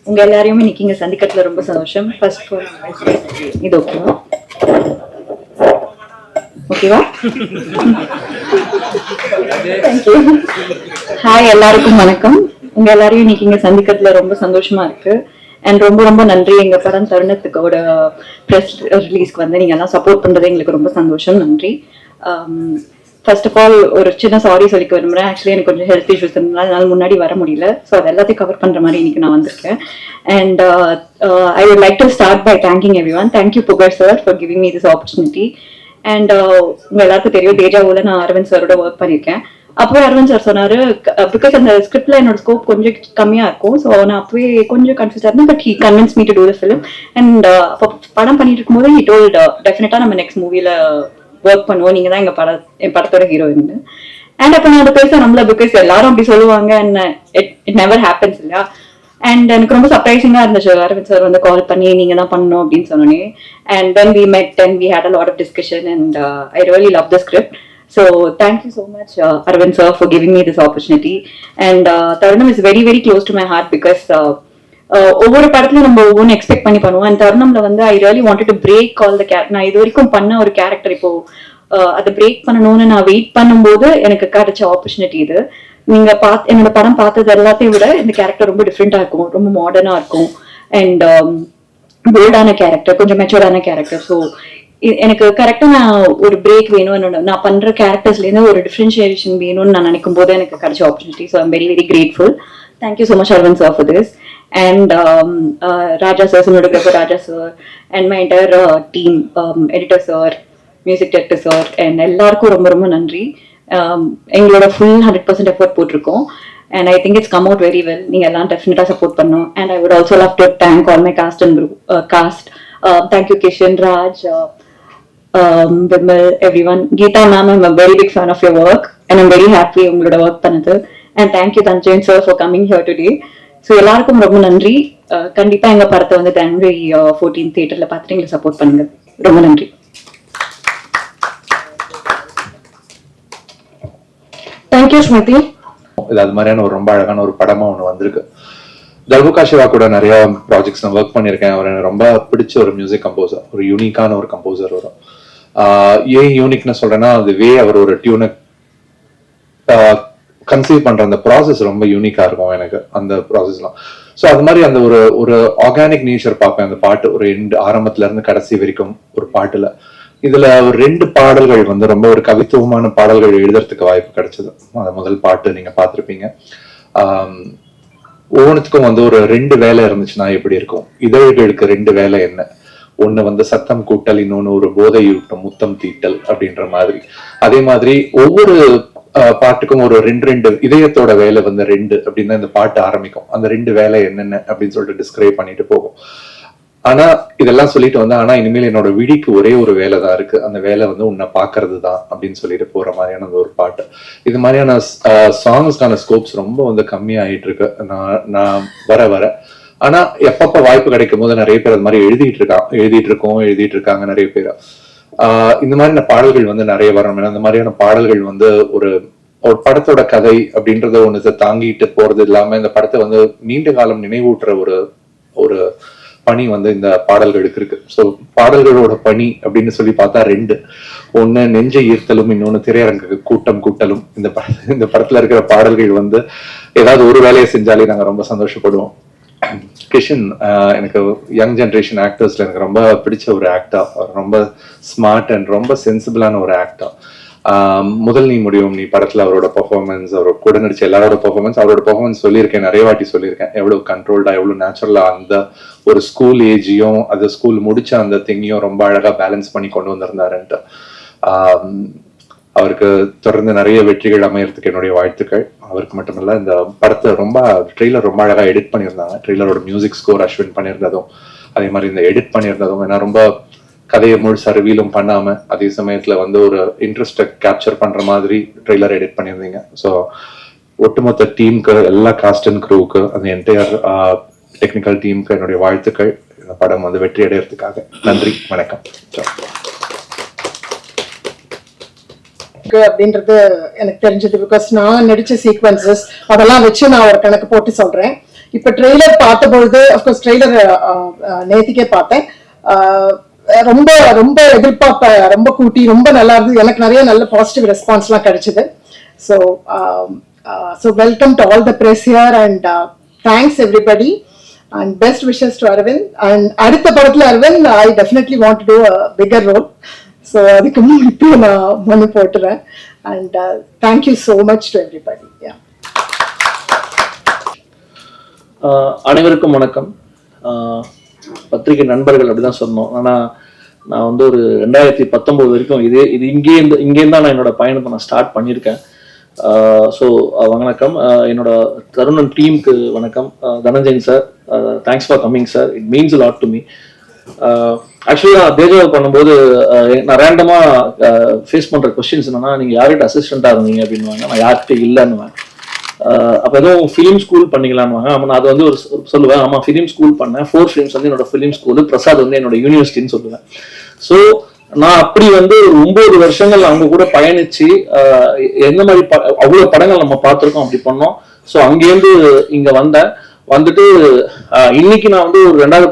உங்க எல்லாரையுமே இன்னைக்கு இங்க சந்திக்கிறதுல ரொம்ப சந்தோஷம். ஃபர்ஸ்ட் இது ஓகேவா? ஓகேவா? தேங்க்யூ. ஹாய், எல்லாருக்கும் வணக்கம். உங்க எல்லாரையும் இன்னைக்கு இங்க சந்திக்கிறதுல ரொம்ப சந்தோஷமா இருக்கு. அண்ட் ரொம்ப ரொம்ப நன்றி. எங்க படம் தருணத்துக்கோட ப்ரெஸ் ரிலீஸ்க்கு வந்து நீங்க எல்லாம் சப்போர்ட் பண்றது எங்களுக்கு ரொம்ப சந்தோஷம். நன்றி. ஃபர்ஸ்ட் ஆஃப் ஆல் ஒரு சின்ன சாரி சொல்லிக்க விரும்புறேன். ஆக்சுவலி எனக்கு கொஞ்சம் ஹெல்த் இஷ்யூஸ் இருந்தனால என்னால் முன்னாடி வர முடியல. ஸோ அது எல்லாத்தையும் கவர் பண்ற மாதிரி இன்னைக்கு நான் வந்திருக்கேன். And I would like to start by thanking everyone. Thank you Pugazh sir for giving me this opportunity. And உங்க எல்லாருக்கும் தெரியும், தேஜாவுல நான் அரவிந்த் சாரோட ஒர்க் பண்ணியிருக்கேன். அப்பவே அரவிந்த் சார் சொன்னாரு, பிகாஸ் அந்த ஸ்கிரிப்ட்ல என்னோட ஸ்கோப் கொஞ்சம் கம்மியா இருக்கும். ஸோ நான் அப்பவே கொஞ்சம் கன்ஃபியூஸ் இருந்தேன். But he convince me to do the film. And அப்போ படம் பண்ணிட்டு இருக்கும்போது ஹி டோல்ட் டெஃபினட்டா நம்ம நெக்ஸ்ட் மூவில ஒர்க் பண்ணுவோம், நீங்க தான் என் படத்தோட ஹீரோயின். அண்ட் அப்ப நான் அதை பேச நம்மள பிகாஸ் எல்லாரும் அப்படி சொல்லுவாங்க. அண்ட் இட் நெவர் ஹேப்பன்ஸ் இல்லையா? அண்ட் எனக்கு ரொம்ப சர்ப்ரைசிங்கா இருந்துச்சு அரவிந்த் சார் வந்து கால் பண்ணி நீங்க தான் பண்ணணும் அப்படின்னு சொன்னோன்னே. And then we met and we had a lot of discussion and I really love the script. So thank you so much Arvind sir for giving me this opportunity. And Tarunam is very very close to my heart because ஒவ்வொரு படத்துலயும் நம்ம ஒவ்வொன்று expect பண்ணி பண்ணுவோம். அந்த தருணம்ல வந்து I really wanted to break all the character. நான் இது வரைக்கும் பண்ண ஒரு கேரக்டர் இப்போ அதை பிரேக் பண்ணணும்னு நான் வெயிட் பண்ணும்போது எனக்கு கிடைச்ச ஆப்பர்ச்சுனிட்டி இது. நீங்க என்னோட படம் பார்த்தது எல்லாத்தையும் விட இந்த கேரக்டர் ரொம்ப டிஃப்ரெண்டா இருக்கும், ரொம்ப மாடர்னா இருக்கும். அண்ட் போல்டான கேரக்டர், கொஞ்சம் மெச்சூர்டான கேரக்டர். ஸோ எனக்கு கரெக்டா நான் ஒரு பிரேக் வேணும், நான் பண்ற கேரக்டர்ஸ்ல இருந்து ஒரு டிஃபரன்ஷியேஷன் வேணும்னு நான் நினைக்கும் போது எனக்கு கிடைச்ச opportunity. So I'm very very grateful. Thank you so much Aravind sir for this. And Raja sir, cinematographer Raja sir, and my entire team, editor sir, music director sir, and எல்லாருக்கும் ரொம்ப ரொம்ப நன்றி. எங்களோட ஃபுல் 100% எஃபர்ட் போட்டிருக்கோம். And I think it's come out very well. நீங்க எல்லாம் டெஃபினட்டா support பண்ணணும். And I would also love to thank all my cast and group cast. Thank you Kishan, Raj, Vimal, everyone. Geeta ma'am, I'm a very big fan of your work and I'm very happy உங்களோட work பண்ணது. And thank you Tanjain sir for coming here today. So எல்லாருக்கும் ரொம்ப நன்றி. கண்டிப்பா எங்க படத்தை வந்து ஜனவரி 14 தியேட்டர்ல பார்த்துட்டு எங்களை சப்போர்ட் பண்ணுங்க. ரொம்ப நன்றி. தேங்க்யூ ஸ்மிருதி. இது அது மாதிரியான ஒரு ரொம்ப அழகான ஒரு படமா ஒண்ணு வந்திருக்கு. தல்புகா சிவா கூட நிறைய ப்ராஜெக்ட்ஸ் நான் ஒர்க் பண்ணியிருக்கேன். அவர் எனக்கு ரொம்ப பிடிச்ச ஒரு மியூசிக் கம்போசர், ஒரு யூனிக்கான ஒரு கம்போசர் வரும். ஏன் யூனிக்னு சொல்றேன்னா, அது அவர் ஒரு டியூனை கன்சீவ் பண்ற அந்த ப்ராசஸ் ரொம்ப யூனிக்கா இருக்கும் எனக்கு, அந்த ப்ராசஸ்லாம். ஸோ அது மாதிரி அந்த ஒரு ஆர்கானிக் நேச்சர் பார்ப்பேன் அந்த பாட்டு, ஒரு ஆரம்பத்துல இருந்து கடைசி வரைக்கும் ஒரு பாட்டுல. இதுல ஒரு 2 பாடல்கள் வந்து ரொம்ப ஒரு கவித்துவமான பாடல்கள் எழுதுறதுக்கு வாய்ப்பு கிடைச்சது. அந்த முதல் பாட்டு நீங்க பார்த்திருப்பீங்க. ஒவ்வொன்றுத்துக்கும் வந்து ஒரு 2 வேலை இருந்துச்சுன்னா எப்படி இருக்கும்? இதழ்களுக்கு 2 வேலை என்ன? ஒண்ணு வந்து சத்தம் கூட்டல், இன்னொன்னு ஒரு போதையூட்டும் முத்தம் தீட்டல் அப்படின்ற மாதிரி. அதே மாதிரி ஒவ்வொரு பாட்டுக்கும் ஒரு 2 இதயத்தோட வேலை வந்து 2 அப்படின்னு இந்த பாட்டு ஆரம்பிக்கும். அந்த 2 வேலை என்னென்ன அப்படின்னு சொல்லிட்டு டிஸ்கிரைப் பண்ணிட்டு போகும். ஆனா இதெல்லாம் சொல்லிட்டு வந்து, ஆனா இனிமேல் என்னோட விழிக்கு ஒரே ஒரு வேலை தான் இருக்கு, அந்த வேலை வந்து உன்னை பாக்குறது தான் அப்படின்னு சொல்லிட்டு போற மாதிரியான ஒரு பாட்டு. இது மாதிரியான சாங்ஸ்க்கான ஸ்கோப்ஸ் ரொம்ப வந்து கம்மியாயிட்டு இருக்கு நான் வர. ஆனா எப்பப்ப வாய்ப்பு கிடைக்கும் போது நிறைய பேர் அது மாதிரி எழுதிட்டு இருக்காங்க நிறைய பேர். இந்த மாதிரியான பாடல்கள் வந்து நிறைய வரணும். அந்த மாதிரியான பாடல்கள் வந்து ஒரு படத்தோட கதை அப்படின்றத ஒண்ணு தாங்கிட்டு போறது இல்லாம இந்த படத்தை வந்து நீண்ட காலம் நினைவூட்டுற ஒரு பணி வந்து இந்த பாடல்களுக்கு இருக்கு. ஸோ பாடல்களோட பணி அப்படின்னு சொல்லி பார்த்தா 2. ஒண்ணு நெஞ்சை ஈர்த்தலும், இன்னொன்னு திரையரங்கு கூட்டலும். இந்த படத்துல இருக்கிற பாடல்கள் வந்து ஏதாவது ஒரு வேலையை செஞ்சாலே நாங்க ரொம்ப சந்தோஷப்படுவோம். கிஷன் எனக்கு யங் ஜென்ரேஷன் ஆக்டர்ஸ்ல எனக்கு ரொம்ப பிடிச்ச ஒரு ஆக்டர். ரொம்ப ஸ்மார்ட் அண்ட் ரொம்ப சென்சிபிளான ஒரு ஆக்டர். முதல் நீ முடியும் நீ படத்துல அவரோட பெர்ஃபார்மன்ஸ், அவர் கூட நடிச்ச எல்லாரோட பெர்ஃபார்மன்ஸ் சொல்லியிருக்கேன், நிறைய வாட்டி சொல்லியிருக்கேன். எவ்வளவு கண்ட்ரோல்டா, எவ்வளவு நேச்சுரலா அந்த ஒரு ஸ்கூல் ஏஜையும் அது ஸ்கூல் முடிச்ச அந்த திங்கையும் ரொம்ப அழகா பேலன்ஸ் பண்ணி கொண்டு வந்திருந்தாருன்ட்டு. அவருக்கு தொடர்ந்து நிறைய வெற்றிகள் அமையறதுக்கு என்னுடைய வாழ்த்துக்கள். அவருக்கு மட்டுமல்ல, இந்த படத்தை ட்ரெய்லர் ரொம்ப அழகா எடிட் பண்ணியிருந்தாங்க. ட்ரெய்லரோட மியூசிக் ஸ்கோர் அஸ்வின் பண்ணியிருந்ததும், அதே மாதிரி இந்த எடிட் பண்ணியிருந்ததும், ஏன்னா ரொம்ப கதையை முழுசா ரிவீலும் பண்ணாம அதே சமயத்துல வந்து ஒரு இன்ட்ரெஸ்ட கேப்சர் பண்ற மாதிரி ட்ரெய்லர் எடிட் பண்ணியிருந்தீங்க. ஸோ ஒட்டுமொத்த டீமுக்கு, எல்லா காஸ்ட் அண்ட் க்ரூவுக்கு, அந்த என்டையர் டெக்னிக்கல் டீமுக்கு என்னுடைய வாழ்த்துக்கள். இந்த படம் வந்து வெற்றி அடைகிறதுக்காக நன்றி, வணக்கம். அப்படின்றது எனக்கு தெரிஞ்சது. பிகாஸ் நான் நடிச்ச சீக்வன்சஸ் அதெல்லாம் வச்சு நான் ஒரு கணக்கு போட்டு சொல்றேன். இப்ப ட்ரெய்லர் பார்த்தபொழுது அஃப்கோர்ஸ் ட்ரெய்லர் நேத்திக்கே பார்த்தேன். ரொம்ப ரொம்ப எதிர்பார்ப்ப ரொம்ப கூட்டி ரொம்ப நல்லா இருந்தது. எனக்கு நிறைய நல்ல பாசிட்டிவ் ரெஸ்பான்ஸ்லாம் கிடைச்சது. So welcome to all the press here and thanks everybody and best wishes to Aravind. And அடுத்த படத்துல Aravind I definitely want to do a bigger role. So அதுக்கு இப்போ நான் மனு போட்டுறேன். And thank you so much to everybody. அனைவருக்கும் வணக்கம். பத்திரிகை நண்பர்கள் அப்படிதான் சொன்னோம். ஆனால் நான் வந்து ஒரு 2019 வரைக்கும் இது இங்கேருந்து தான் நான் என்னோட பயணத்தை நான் ஸ்டார்ட் பண்ணியிருக்கேன். ஸோ வணக்கம். என்னோட தருணன் டீமுக்கு வணக்கம். Dhananjayan sir, thanks for coming sir. It means lot to me. Actually நான் தேஜாவை பண்ணும்போது நான் ரேண்டமாக ஃபேஸ் பண்ணுற கொஸ்டின்ஸ் என்னன்னா, நீங்கள் யார்கிட்ட அசிஸ்டண்ட்டாக இருந்தீங்க அப்படின்வாங்க. நான் யார்கிட்ட இல்லைன்னுவேன். அப்போ எதுவும் ஃபிலிம் ஸ்கூல் பண்ணிக்கலான்வாங்க. ஆமாம், நான் அது வந்து ஒரு சொல்லுவேன். ஆமாம், ஃபிலிம் ஸ்கூல் பண்ணேன். 4 ஃபிலிம்ஸ் வந்து என்னோட ஃபிலிம் ஸ்கூலு, பிரசாத் வந்து என்னோட யூனிவர்சிட்டின்னு சொல்லுவேன். ஸோ நான் அப்படி வந்து 9 வருஷங்கள் அவங்க கூட பயணிச்சு எந்த மாதிரி அவ்வளோ படங்கள் நம்ம பார்த்துருக்கோம், அப்படி பண்ணோம். ஸோ அங்கேருந்து இங்கே வந்துட்டு இன்னைக்கு நான் வந்து ஒரு 2வது